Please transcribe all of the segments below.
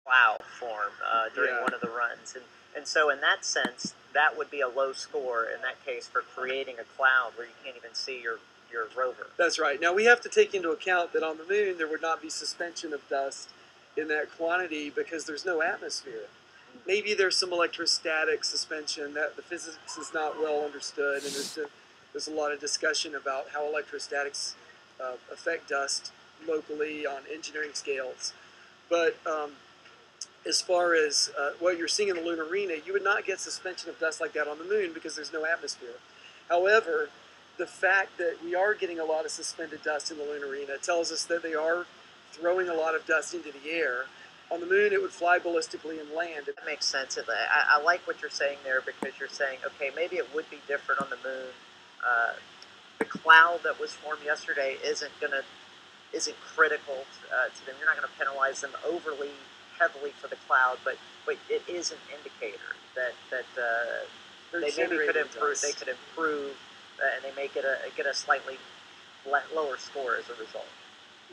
plow form during one of the runs. And so in that sense, that would be a low score in that case for creating a cloud where you can't even see your rover. That's right. Now we have to take into account that on the moon there would not be suspension of dust in that quantity because there's no atmosphere. Maybe there's some electrostatic suspension that the physics is not well understood, and there's a lot of discussion about how electrostatics affect dust locally on engineering scales. But as far as what you're seeing in the lunar arena, you would not get suspension of dust like that on the moon because there's no atmosphere. However, the fact that we are getting a lot of suspended dust in the lunar arena tells us that they are throwing a lot of dust into the air. On the moon, it would fly ballistically and land. That makes sense. I like what you're saying there because you're saying, okay, maybe it would be different on the moon. The cloud that was formed yesterday isn't critical to them. You're not going to penalize them overly heavily for the cloud, but it is an indicator that they maybe could improve. They could improve, and they may get a slightly lower score as a result.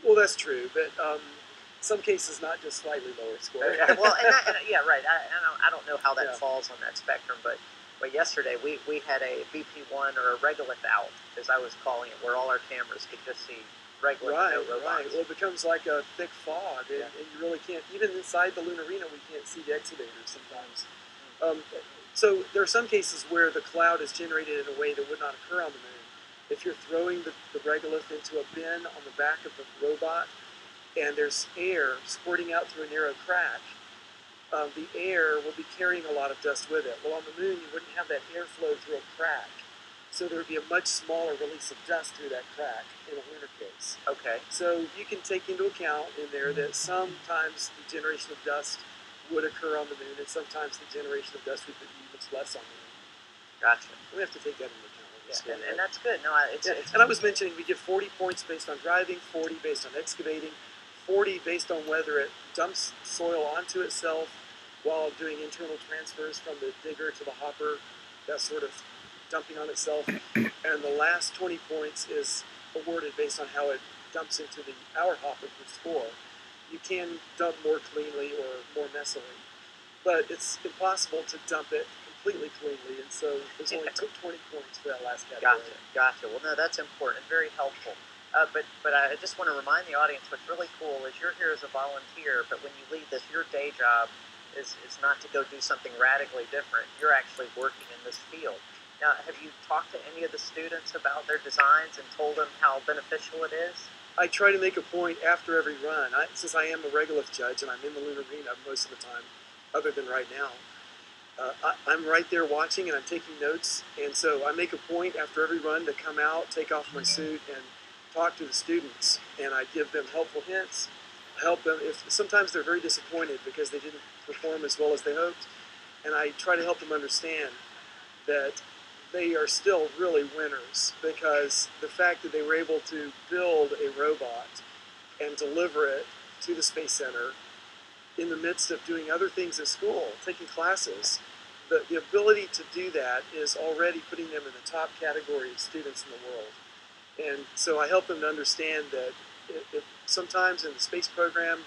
Well, that's true, but some cases not just slightly lower score. Well, yeah, right. I don't know how that falls on that spectrum, but yesterday we had a BP1 or a regolith out, as I was calling it, where all our cameras could just see regolith, no robots. Right. Well, it becomes like a thick fog, and you really can't, even inside the lunar arena, we can't see the excavators sometimes. So there are some cases where the cloud is generated in a way that would not occur on the moon. If you're throwing the regolith into a bin on the back of the robot, and there's air squirting out through a narrow crack, the air will be carrying a lot of dust with it. Well, on the moon, you wouldn't have that airflow through a crack. So there would be a much smaller release of dust through that crack in a lunar case. Okay. So you can take into account in there that sometimes the generation of dust would occur on the moon, and sometimes the generation of dust would be much less on the moon. Gotcha. We have to take that into account. Yeah, and that's good. No, and I was mentioning we give 40 points based on driving, 40 based on excavating, 40 based on whether it dumps soil onto itself while doing internal transfers from the digger to the hopper, that sort of dumping on itself. And the last 20 points is awarded based on how it dumps into our hopper for score. You can dump more cleanly or more messily, but it's impossible to dump it completely cleanly, and so there's only 20 points for that last category. Gotcha. Well, no, that's important, very helpful. But I just want to remind the audience what's really cool is you're here as a volunteer, but when you leave this, your day job is not to go do something radically different. You're actually working in this field. Now, have you talked to any of the students about their designs and told them how beneficial it is? I try to make a point after every run. Since I am a regolith judge and I'm in the lunar arena most of the time, other than right now, I'm right there watching and I'm taking notes. And so I make a point after every run to come out, take off my suit, and talk to the students. And I give them helpful hints, help them. Sometimes they're very disappointed because they didn't perform as well as they hoped. And I try to help them understand that they are still really winners, because the fact that they were able to build a robot and deliver it to the Space Center in the midst of doing other things at school, taking classes, the ability to do that is already putting them in the top category of students in the world. And so I help them to understand that sometimes in the space program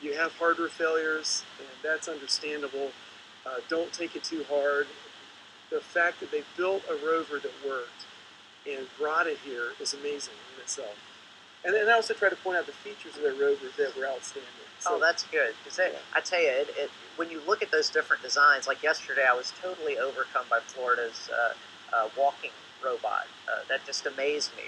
you have hardware failures, and that's understandable. Don't take it too hard. The fact that they built a rover that worked and brought it here is amazing in itself. And then I also try to point out the features of their rovers that were outstanding. So, that's good. Because I tell you, when you look at those different designs, like yesterday I was totally overcome by Florida's walking robot. That just amazed me.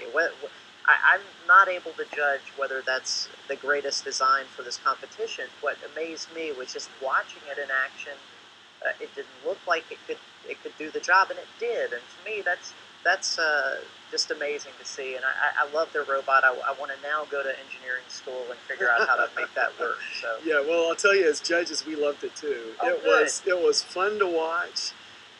I'm not able to judge whether that's the greatest design for this competition. What amazed me was just watching it in action. It didn't look like it could do the job, and it did. And to me, that's just amazing to see. And I love their robot. I want to now go to engineering school and figure out how to make that work. So yeah, well, I'll tell you, as judges, we loved it too. It was fun to watch,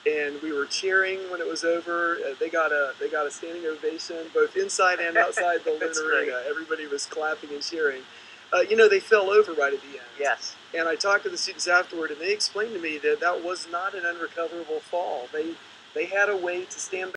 and we were cheering when it was over. They got a standing ovation both inside and outside the lunar arena. Everybody was clapping and cheering. They fell over right at the end. Yes. And I talked to the students afterward, and they explained to me that was not an unrecoverable fall. They had a way to stand